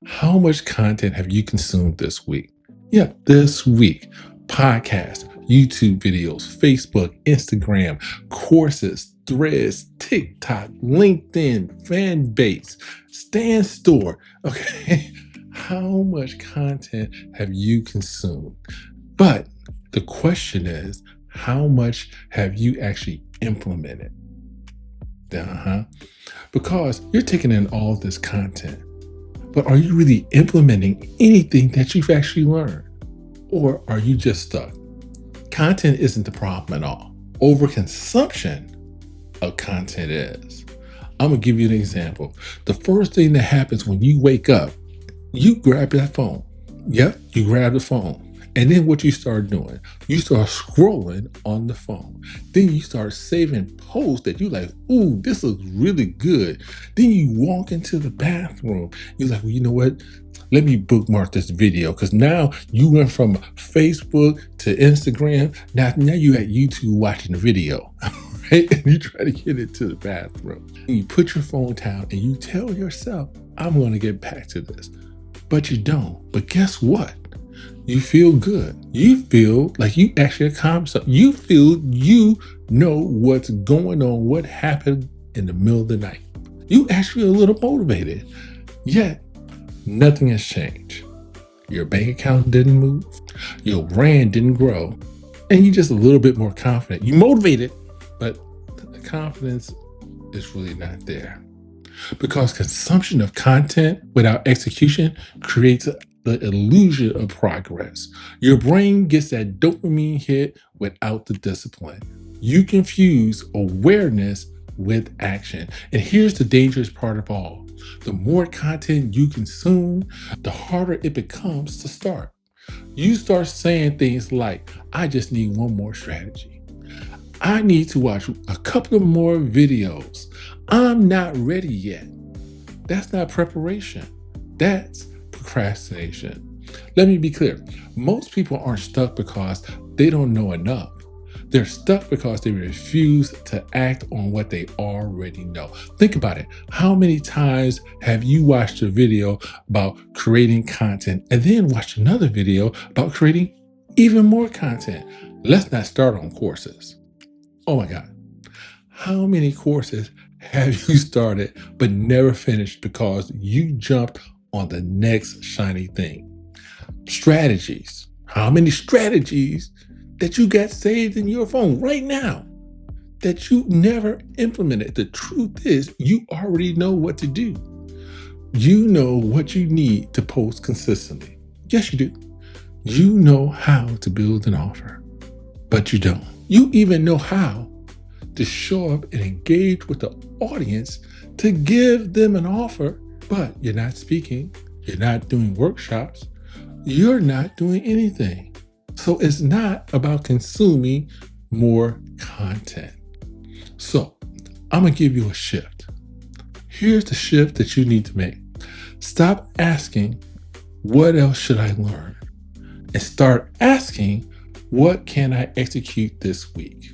How much content have you consumed this week? Yeah, this week. Podcasts, YouTube videos, Facebook, Instagram, courses, threads, TikTok, LinkedIn, fan base, Stan Store. Okay. How much content have you consumed? But the question is, how much have you actually implemented? Uh-huh. Because you're taking in all this content. But are you really implementing anything that you've actually learned? Or are you just stuck? Content isn't the problem at all. Overconsumption of content is. I'm going to give you an example. The first thing that happens when you wake up, you grab that phone. Yep, you grab the phone. And then what you start doing, you start scrolling on the phone. Then you start saving posts that you like, ooh, this looks really good. Then you walk into the bathroom. You're like, well, you know what? Let me bookmark this video. Because now you went from Facebook to Instagram. Now you at YouTube watching the video. Right? And you try to get into the bathroom. And you put your phone down and you tell yourself, I'm going to get back to this. But you don't. But guess what? You feel good. You feel like you actually accomplished something. You feel you know what's going on, what happened in the middle of the night. You actually a little motivated. Yet, nothing has changed. Your bank account didn't move. Your brand didn't grow. And you're just a little bit more confident. You motivated, but the confidence is really not there. Because consumption of content without execution creates the illusion of progress. Your brain gets that dopamine hit without the discipline. You confuse awareness with action. And here's the dangerous part of all. The more content you consume, the harder it becomes to start. You start saying things like, I just need one more strategy. I need to watch a couple of more videos. I'm not ready yet. That's not preparation. That's procrastination. Let me be clear. Most people aren't stuck because they don't know enough. They're stuck because they refuse to act on what they already know. Think about it. How many times have you watched a video about creating content and then watched another video about creating even more content? Let's not start on courses. Oh my God. How many courses have you started but never finished because you jumped on the next shiny thing? Strategies. How many strategies that you got saved in your phone right now that you never implemented? The truth is, you already know what to do. You know what you need to post consistently. Yes, you do. You know how to build an offer, but you don't. You even know how to show up and engage with the audience to give them an offer, but you're not speaking, you're not doing workshops, you're not doing anything. So it's not about consuming more content. So I'm gonna give you a shift. Here's the shift that you need to make. Stop asking, what else should I learn? And start asking, what can I execute this week?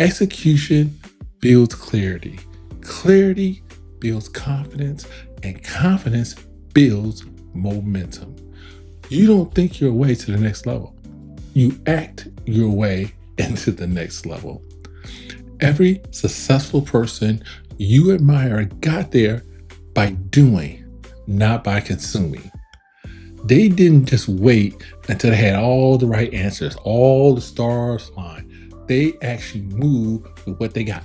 Execution builds clarity. Clarity builds confidence, and confidence builds momentum. You don't think your way to the next level. You act your way into the next level. Every successful person you admire got there by doing, not by consuming. They didn't just wait until they had all the right answers, all the stars aligned. They actually move with what they got.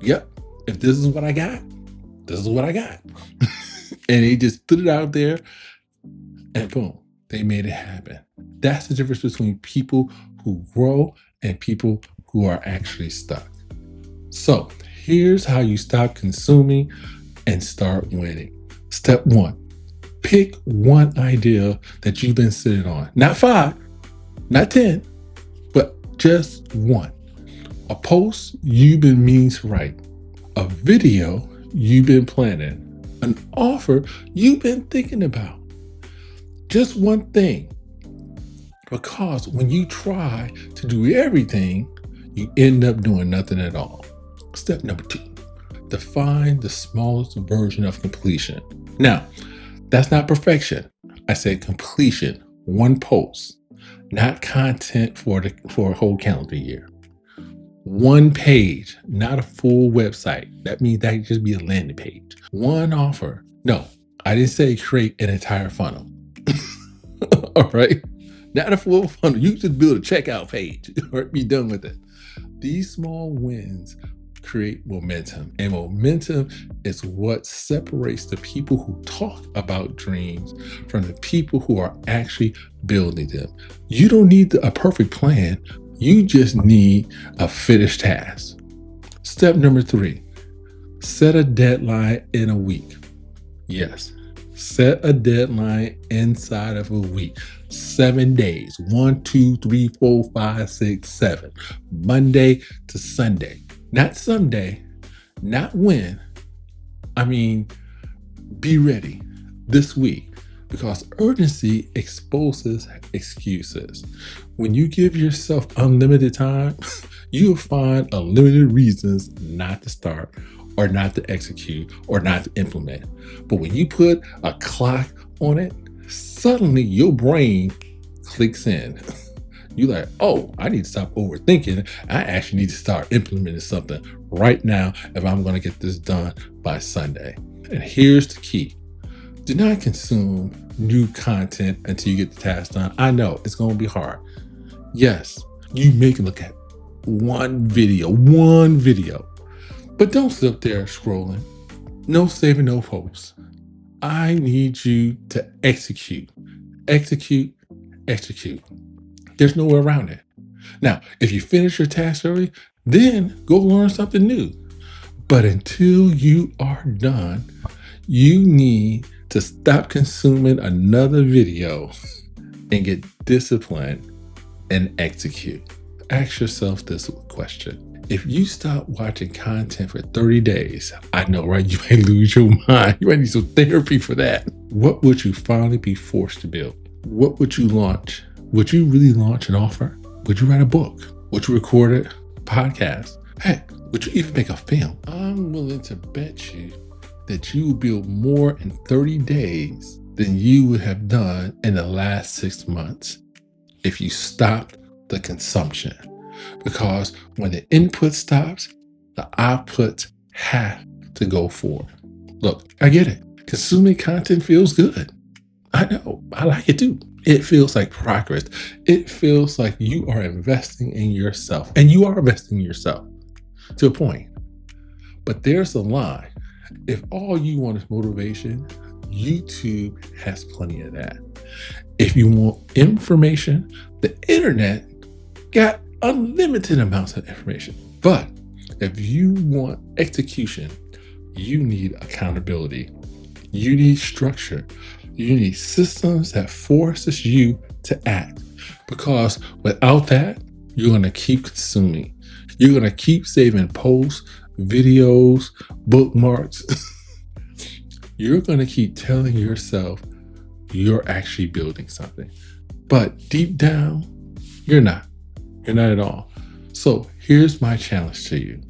Yep, if this is what I got, this is what I got. And they just put it out there and boom, they made it happen. That's the difference between people who grow and people who are actually stuck. So here's how you stop consuming and start winning. Step one, pick one idea that you've been sitting on. Not 5, not 10, but just one. A post you've been meaning to write. A video you've been planning. An offer you've been thinking about. Just one thing. Because when you try to do everything, you end up doing nothing at all. Step number 2, define the smallest version of completion. Now, That's not perfection. I said completion, one post, not content for a whole calendar year. One page, not a full website. That means that could just be a landing page. One offer. No, I didn't say create an entire funnel. All right. Not a full funnel. You just build a checkout page or be done with it. These small wins create momentum, and momentum is what separates the people who talk about dreams from the people who are actually building them. You don't need a perfect plan. You just need a finished task. Step number 3, set a deadline in a week. Yes, set a deadline inside of a week. 7 days. 1, 2, 3, 4, 5, 6, 7. Monday to Sunday. Not someday. Not when. I mean, be ready this week, because urgency exposes excuses. When you give yourself unlimited time, you'll find unlimited reasons not to start or not to execute or not to implement. But when you put a clock on it, suddenly your brain clicks in. You're like, oh, I need to stop overthinking. I actually need to start implementing something right now if I'm going to get this done by Sunday. And here's the key. Do not consume new content until you get the task done. I know it's going to be hard. Yes, you may look at one video, but don't sit up there scrolling. No saving, no posts. I need you to execute. There's no way around it. Now, if you finish your task early, then go learn something new. But until you are done, you need to stop consuming another video and get disciplined and execute. Ask yourself this question. If you stop watching content for 30 days, I know, right? You may lose your mind. You might need some therapy for that. What would you finally be forced to build? What would you launch? Would you really launch an offer? Would you write a book? Would you record a podcast? Heck, would you even make a film? I'm willing to bet you that you will build more in 30 days than you would have done in the last 6 months if you stopped the consumption. Because when the input stops, the outputs have to go forward. Look, I get it. Consuming content feels good. I know. I like it too. It feels like progress. It feels like you are investing in yourself. And you are investing in yourself to a point. But there's a line. If all you want is motivation, YouTube has plenty of that. If you want information, the internet got unlimited amounts of information. But if you want execution, you need accountability. You need structure. You need systems that forces you to act. Because without that, you're going to keep consuming. You're going to keep saving posts, videos, bookmarks. You're going to keep telling yourself you're actually building something. But deep down, you're not. You're not at all. So here's my challenge to you.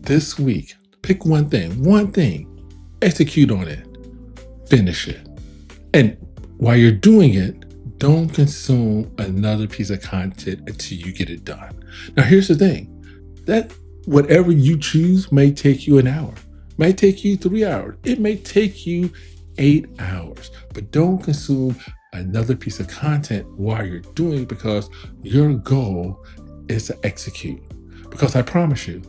This week, pick one thing, execute on it, finish it. And while you're doing it, don't consume another piece of content until you get it done. Now, here's the thing, that whatever you choose may take you an hour, may take you 3 hours. It may take you 8 hours, but don't consume another piece of content while you're doing it, because your goal is to execute. Because I promise you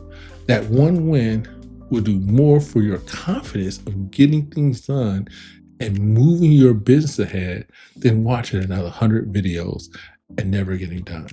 that one win will do more for your confidence of getting things done and moving your business ahead than watching another 100 videos and never getting done.